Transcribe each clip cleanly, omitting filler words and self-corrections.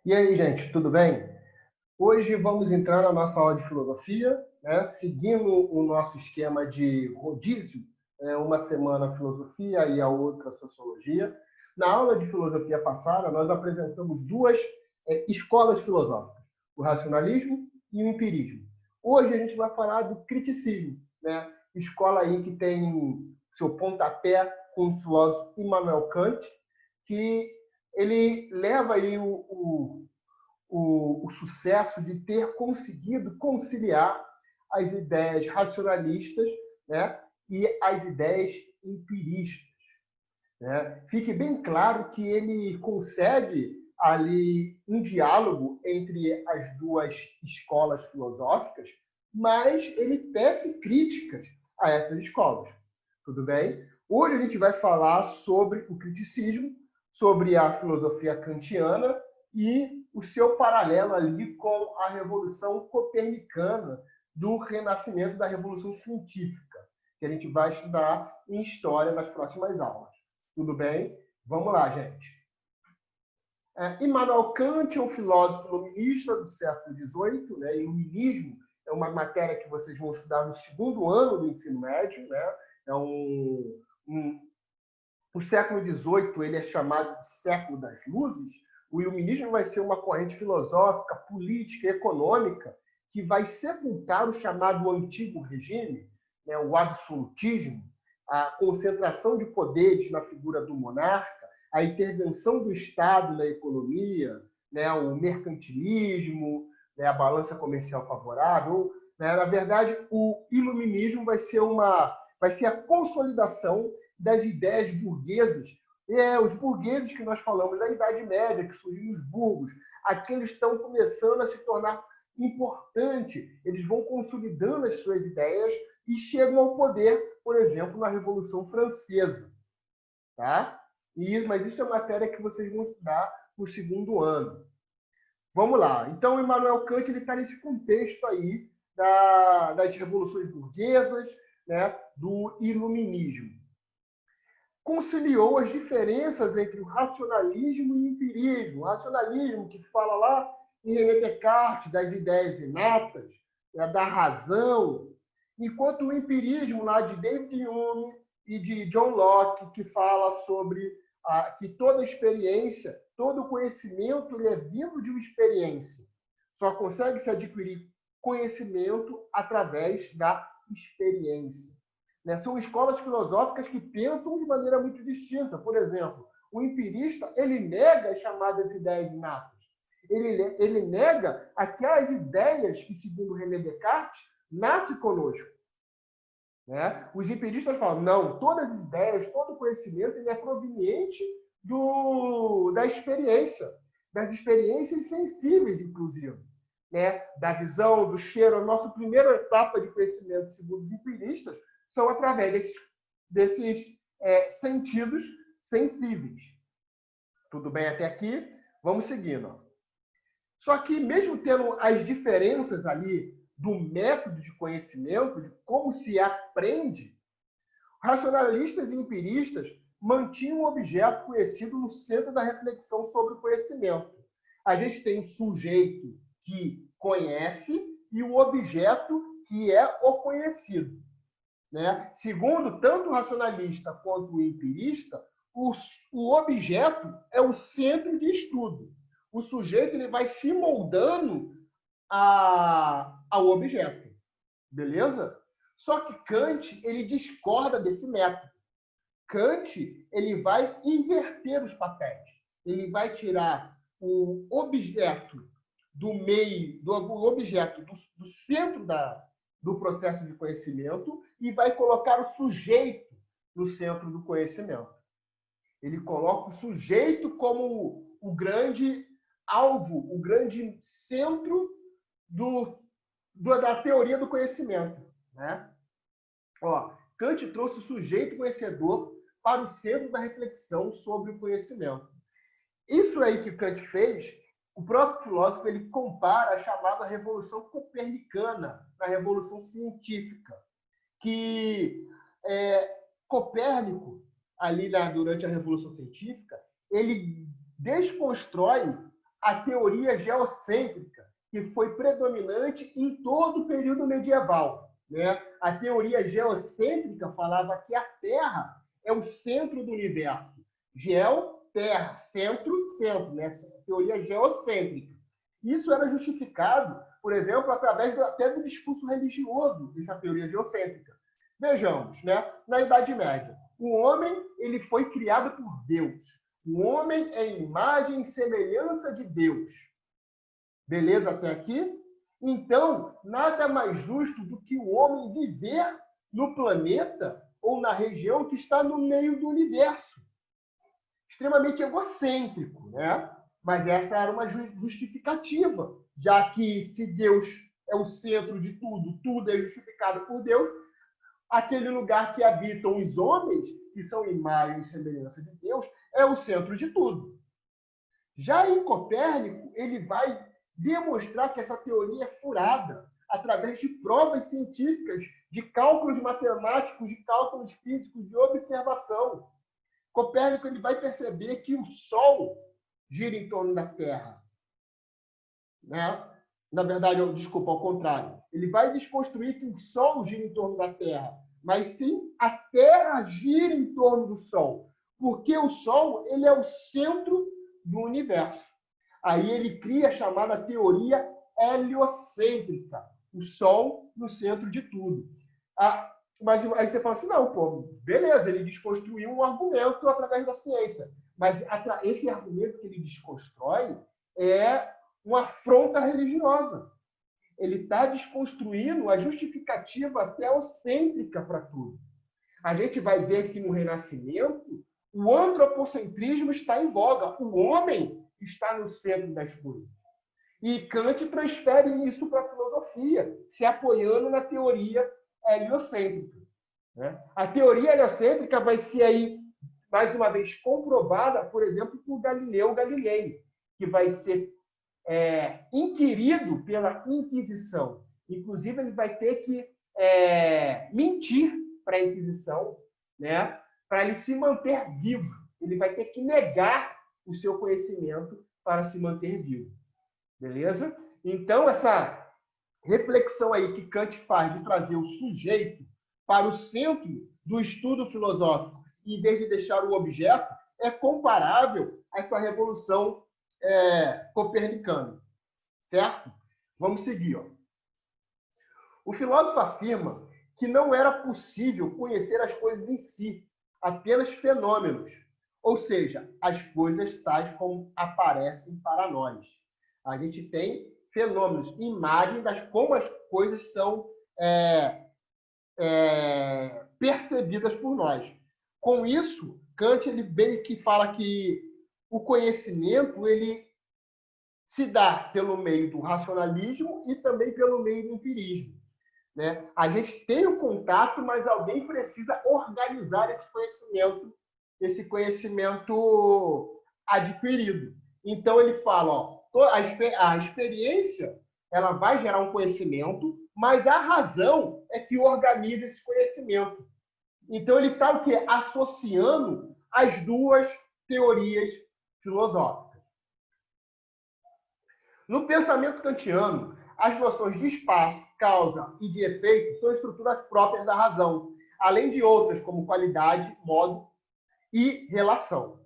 E aí, gente, tudo bem? Hoje vamos entrar na nossa aula de filosofia, né? Seguindo o nosso esquema de rodízio, uma semana filosofia e a outra sociologia. Na aula de filosofia passada, nós apresentamos duas escolas filosóficas, o racionalismo e o empirismo. Hoje a gente vai falar do criticismo, né? Escola aí que tem seu pontapé com o filósofo Immanuel Kant, que ele leva aí o sucesso de ter conseguido conciliar as ideias racionalistas, né, e as ideias empiristas. Né? Fique bem claro que ele consegue ali um diálogo entre as duas escolas filosóficas, mas ele tece críticas a essas escolas. Tudo bem? Hoje a gente vai falar sobre o criticismo, sobre a filosofia kantiana e o seu paralelo ali com a Revolução Copernicana do Renascimento da Revolução Científica, que a gente vai estudar em História nas próximas aulas. Tudo bem? Vamos lá, gente. Immanuel Kant é um filósofo iluminista do século XVIII. Né? Iluminismo é uma matéria que vocês vão estudar no segundo ano do ensino médio. Né? É o século XVIII ele é chamado de século das luzes. O iluminismo vai ser uma corrente filosófica, política e econômica que vai sepultar o chamado antigo regime, né, o absolutismo, a concentração de poderes na figura do monarca, a intervenção do Estado na economia, né, o mercantilismo, né, a balança comercial favorável. Né? Na verdade, o iluminismo vai ser a consolidação das ideias burguesas. Os burgueses que nós falamos da Idade Média, que surgiram nos burgos, aqueles estão começando a se tornar importante, eles vão consolidando as suas ideias e chegam ao poder, por exemplo, na Revolução Francesa. Tá? Mas isso é matéria que vocês vão estudar no segundo ano. Vamos lá. Então, Immanuel Kant está nesse contexto aí das revoluções burguesas, né, do iluminismo. Conciliou as diferenças entre o racionalismo e o empirismo. O racionalismo, que fala lá em René Descartes, das ideias inatas, da razão, enquanto o empirismo lá de David Hume e de John Locke, que fala sobre que toda experiência, todo conhecimento ele é vindo de uma experiência. Só consegue se adquirir conhecimento através da experiência. Né? São escolas filosóficas que pensam de maneira muito distinta. Por exemplo, o empirista ele nega as chamadas ideias inatas. Ele nega aquelas ideias que, segundo René Descartes, nascem conosco. Né? Os empiristas falam, não, todas as ideias, todo o conhecimento ele é proveniente da experiência, das experiências sensíveis, inclusive. Né? Da visão, do cheiro. A nossa primeira etapa de conhecimento, segundo os empiristas, são através desses sentidos sensíveis. Tudo bem até aqui? Vamos seguindo. Só que, mesmo tendo as diferenças ali do método de conhecimento, de como se aprende, racionalistas e empiristas mantinham o objeto conhecido no centro da reflexão sobre o conhecimento. A gente tem o sujeito que conhece e o objeto que é o conhecido. Né? Segundo tanto o racionalista quanto o empirista, o objeto é o centro de estudo. O sujeito ele vai se moldando ao objeto. Beleza? Só que Kant ele discorda desse método. Kant ele vai inverter os papéis. Ele vai tirar o objeto do meio, do objeto do centro do processo de conhecimento e vai colocar o sujeito no centro do conhecimento. Ele coloca o sujeito como o grande alvo, o grande centro da teoria do conhecimento. Né? Kant trouxe o sujeito conhecedor para o centro da reflexão sobre o conhecimento. Isso aí que Kant fez, o próprio filósofo ele compara a chamada Revolução Copernicana, na Revolução Científica, que Copérnico, ali durante a Revolução Científica, ele desconstrói a teoria geocêntrica, que foi predominante em todo o período medieval, né? A teoria geocêntrica falava que a Terra é o centro do universo. Geo, terra, centro, centro, né? Teoria geocêntrica. Isso era justificado, por exemplo, através até do discurso religioso dessa teoria geocêntrica. Vejamos, né? Na Idade Média, o homem ele foi criado por Deus. O homem é imagem e semelhança de Deus. Beleza até aqui? Então, nada mais justo do que o homem viver no planeta ou na região que está no meio do universo. Extremamente egocêntrico, né? Mas essa era uma justificativa, já que se Deus é o centro de tudo, tudo é justificado por Deus, aquele lugar que habitam os homens, que são imagem e semelhança de Deus, é o centro de tudo. Já em Copérnico, ele vai demonstrar que essa teoria é furada através de provas científicas, de cálculos matemáticos, de cálculos físicos, de observação. Copérnico ele vai perceber que o Sol gira em torno da Terra. Né? Na verdade, desculpa, ao contrário. Ele vai desconstruir que o Sol gira em torno da Terra, mas sim a Terra gira em torno do Sol, porque o Sol ele é o centro do universo. Aí ele cria a chamada teoria heliocêntrica, o Sol no centro de tudo. Mas aí você fala assim, não, pô, beleza, ele desconstruiu um argumento através da ciência, mas esse argumento que ele desconstrói é uma afronta religiosa. Ele está desconstruindo a justificativa teocêntrica para tudo. A gente vai ver que no Renascimento o antropocentrismo está em voga. O homem está no centro das coisas. E Kant transfere isso para a filosofia, se apoiando na teoria heliocêntrica. Né? A teoria heliocêntrica vai ser aí, mais uma vez, comprovada, por exemplo, por Galileu Galilei, que vai ser inquirido pela Inquisição. Inclusive, ele vai ter que mentir para a Inquisição, né? Para ele se manter vivo. Ele vai ter que negar o seu conhecimento para se manter vivo. Beleza? Então, essa reflexão aí que Kant faz de trazer o sujeito para o centro do estudo filosófico, em vez de deixar o objeto, é comparável a essa revolução copernicana. Certo? Vamos seguir. Ó. O filósofo afirma que não era possível conhecer as coisas em si, apenas fenômenos, ou seja, as coisas tais como aparecem para nós. A gente tem fenômenos, imagem das como as coisas são percebidas por nós. Com isso, Kant ele bem que fala que o conhecimento ele se dá pelo meio do racionalismo e também pelo meio do empirismo. Né? A gente tem o contato, mas alguém precisa organizar esse conhecimento adquirido. Então, ele fala, ó, a experiência ela vai gerar um conhecimento, mas a razão é que organiza esse conhecimento. Então, ele está o quê? Associando as duas teorias filosóficas. No pensamento kantiano, as noções de espaço, causa e de efeito são estruturas próprias da razão, além de outras como qualidade, modo e relação.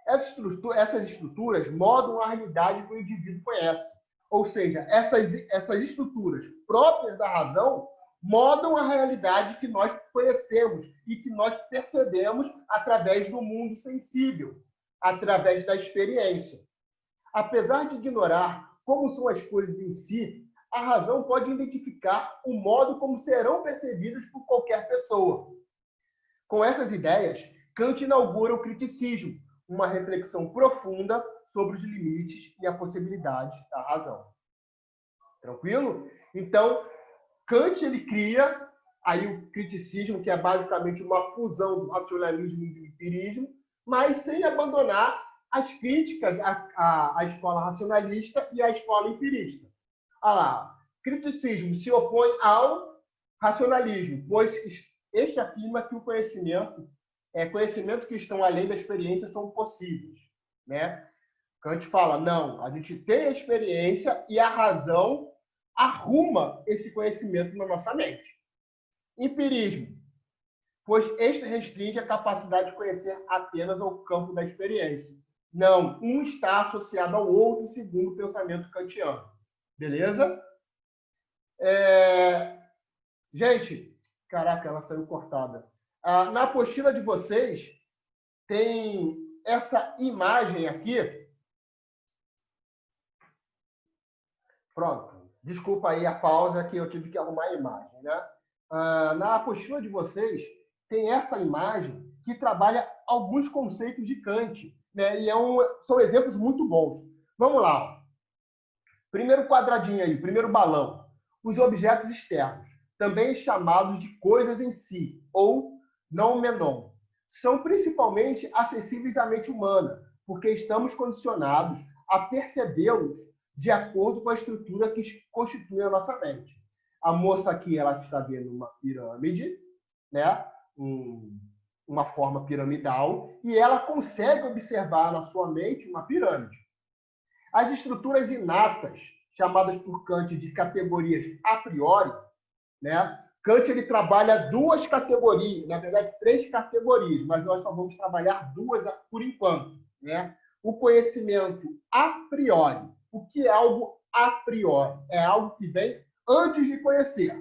Essas estruturas modam a realidade que o indivíduo conhece. Ou seja, essas estruturas próprias da razão modam a realidade que nós conhecemos e que nós percebemos através do mundo sensível, através da experiência. Apesar de ignorar como são as coisas em si, a razão pode identificar o modo como serão percebidas por qualquer pessoa. Com essas ideias, Kant inaugura o criticismo, uma reflexão profunda sobre os limites e a possibilidade da razão. Tranquilo? Então, Kant ele cria aí o criticismo, que é basicamente uma fusão do racionalismo e do empirismo, mas sem abandonar as críticas à escola racionalista e à escola empirista. Olha lá, criticismo se opõe ao racionalismo, pois este afirma que o conhecimento que estão além da experiência são possíveis. Né? Kant fala, não, a gente tem a experiência e a razão arruma esse conhecimento na nossa mente. Empirismo, pois este restringe a capacidade de conhecer apenas ao campo da experiência. Não, um está associado ao outro segundo o pensamento kantiano. Beleza? Gente, caraca, ela saiu cortada. Na apostila de vocês tem essa imagem aqui. Pronto. Desculpa aí a pausa que eu tive que arrumar a imagem, né? Na apostila de vocês tem essa imagem que trabalha alguns conceitos de Kant, né? E são exemplos muito bons. Vamos lá. Primeiro quadradinho aí, primeiro balão. Os objetos externos, também chamados de coisas em si, ou noumenon, são principalmente acessíveis à mente humana, porque estamos condicionados a percebê-los de acordo com a estrutura que constitui a nossa mente. A moça aqui, ela está vendo uma pirâmide, né? Uma forma piramidal, e ela consegue observar na sua mente uma pirâmide. As estruturas inatas, chamadas por Kant de categorias a priori, né? Kant ele trabalha duas categorias, na verdade, três categorias, mas nós só vamos trabalhar duas por enquanto, né? O conhecimento a priori. O que é algo a priori? É algo que vem antes de conhecer.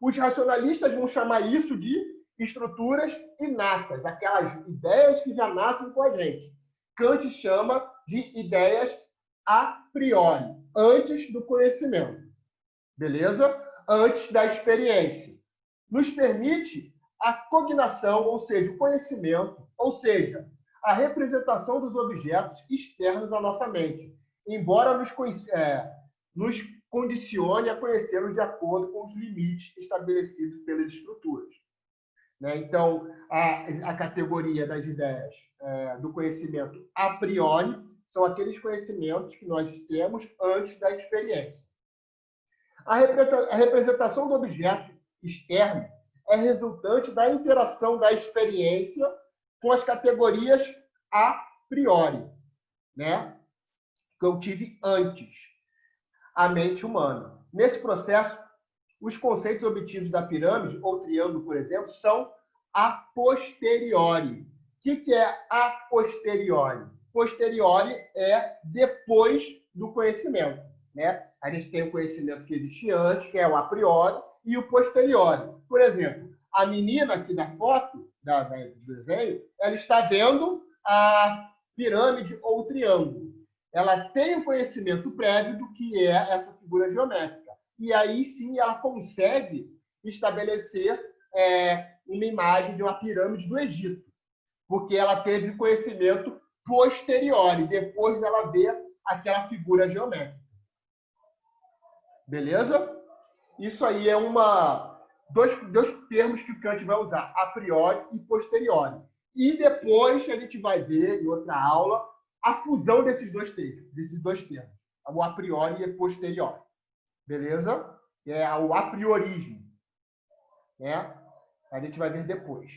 Os racionalistas vão chamar isso de estruturas inatas, aquelas ideias que já nascem com a gente. Kant chama de ideias a priori, antes do conhecimento. Beleza? Antes da experiência. Nos permite a cognição, ou seja, o conhecimento, ou seja, a representação dos objetos externos à nossa mente, embora nos condicione a conhecê-los de acordo com os limites estabelecidos pelas estruturas. Né? Então, a categoria das ideias do conhecimento a priori são aqueles conhecimentos que nós temos antes da experiência. A representação do objeto externo é resultante da interação da experiência com as categorias a priori, né? Que eu tive antes, a mente humana. Nesse processo, os conceitos obtidos da pirâmide ou triângulo, por exemplo, são a posteriori. O que é a posteriori? Posteriori é depois do conhecimento, né? A gente tem o conhecimento que existe antes, que é o a priori, e o posteriori. Por exemplo, a menina aqui da foto, do desenho, ela está vendo a pirâmide ou o triângulo. Ela tem o conhecimento prévio do que é essa figura geométrica. E aí sim ela consegue estabelecer uma imagem de uma pirâmide do Egito, porque ela teve conhecimento posteriori, depois dela ver aquela figura geométrica. Beleza? Isso aí é dois termos que o Kant vai usar, a priori e posteriori. E depois a gente vai ver, em outra aula, a fusão desses dois termos. O a priori e posteriori. Beleza? É o apriorismo. Né? A gente vai ver depois.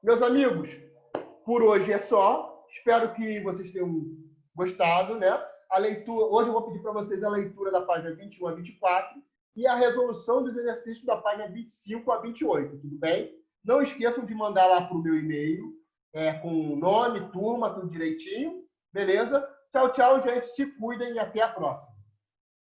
Meus amigos, por hoje é só. Espero que vocês tenham gostado, né? A leitura, hoje eu vou pedir para vocês a leitura da página 21 a 24 e a resolução dos exercícios da página 25 a 28, tudo bem? Não esqueçam de mandar lá para o meu e-mail, com nome, turma, tudo direitinho, beleza? Tchau, tchau, gente. Se cuidem e até a próxima.